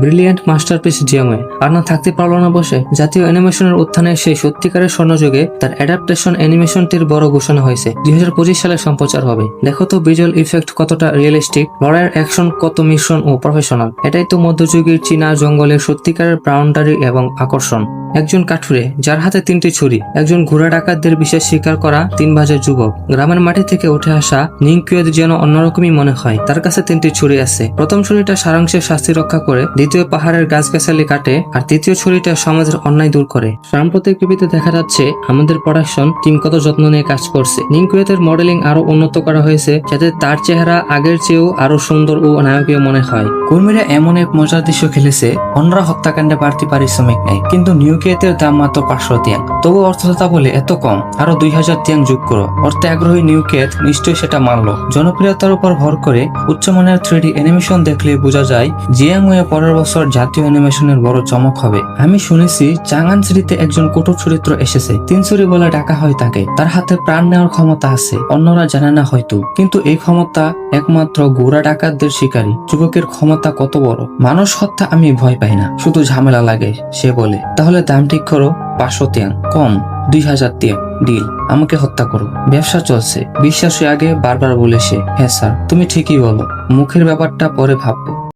Brilliant masterpiece জিয়াংওয়ে আর না থাকতে পারলো না বসে। জাতীয় অ্যানিমেশনের উত্থানে সেই সত্যিকারের স্বর্ণযুগে তার অ্যাডাপ্টেশন অ্যানিমেশনটির বড় ঘোষণা হয়েছে। 2025 সালে সম্প্রচার হবে। দেখো তো ভিজুয়াল ইফেক্ট কতটা রিয়েলিস্টিক, লড়াইয়ের অ্যাকশন কত মিশ্রণ ও প্রফেশনাল। এটাই তো মধ্যযুগের চীনা জঙ্গলের সত্যিকারের বাউন্ডারি এবং আকর্ষণ। একজন কাঠুরে যার হাতে 3টি ছুরি, একজন ঘোড়া ডাকাতদের বিশেষ শিকার করা 3 ভাজের যুবক। গ্রামের মাটি থেকে উঠে আসা নিংকুয়েদ যেন অন্যরকমই মনে হয়। তার কাছে 3টি ছুরি আছে। প্রথম ছুরিটা সারাংশের শাস্তি রক্ষা করে, দ্বিতীয় পাহাড়ের গাছগাছালি কাটে, আর তৃতীয় ছুরিটা সমাজের অন্যায় দূর করে। সাম্প্রতিক টিভিতে দেখা যাচ্ছে আমাদের প্রোডাকশন টিম কত যত্ন নিয়ে কাজ করছে। নিংকুয়েতের মডেলিং আরো উন্নত করা হয়েছে যাতে তার চেহারা আগের চেয়েও আরো সুন্দর ও নায়কীয় মনে হয়। কর্মীরা এমন এক মজার দৃশ্য খেলেছে, অন্যরা হত্যাকাণ্ডে বাড়তি পারিশ্রমিক নেয়, কিন্তু নিউকেতের দাম মাত্র 500 তিয়াং। তবু অর্থদাতা বলে এত কম, আরো 2000 তিয়াং যোগ করো। অর্থে আগ্রহী নিউকেত নিশ্চয়ই সেটা মানলো। জনপ্রিয়তার উপর ভর করে উচ্চমানের 3D অ্যানিমেশন দেখলে বোঝা যায় জিয়াংওয়ে পরের বছর জাতীয় অ্যানিমেশনের বড় চমক হবে। আমি শুনেছি চাঙান সিরিতে একজন কঠোর চরিত্র এসেছে, 3 ছুরি বলে ডাকা হয় তাকে। তার হাতে প্রাণ নেওয়ার ক্ষমতা আছে, অন্যরা জানে না হয়তো, কিন্তু এই ক্ষমতা একমাত্র ঘোড়া ডাকাতদের শিকারী। যুবকের ক্ষমতা কত বড়। মানুষ হত্যা আমি ভয় পাই না, শুধু ঝামেলা লাগে, সে বলে। তাহলে দাম ঠিক করো, 500 তিয়াং কম, 2000 তিয়াং ডিল। আমাকে হত্যা করো, ব্যবসা চলছে। বিশ্বাসে আগে বারবার বলে সে। হ্যাঁ স্যার, তুমি ঠিকই বলো, মুখের ব্যাপারটা পরে ভাববো।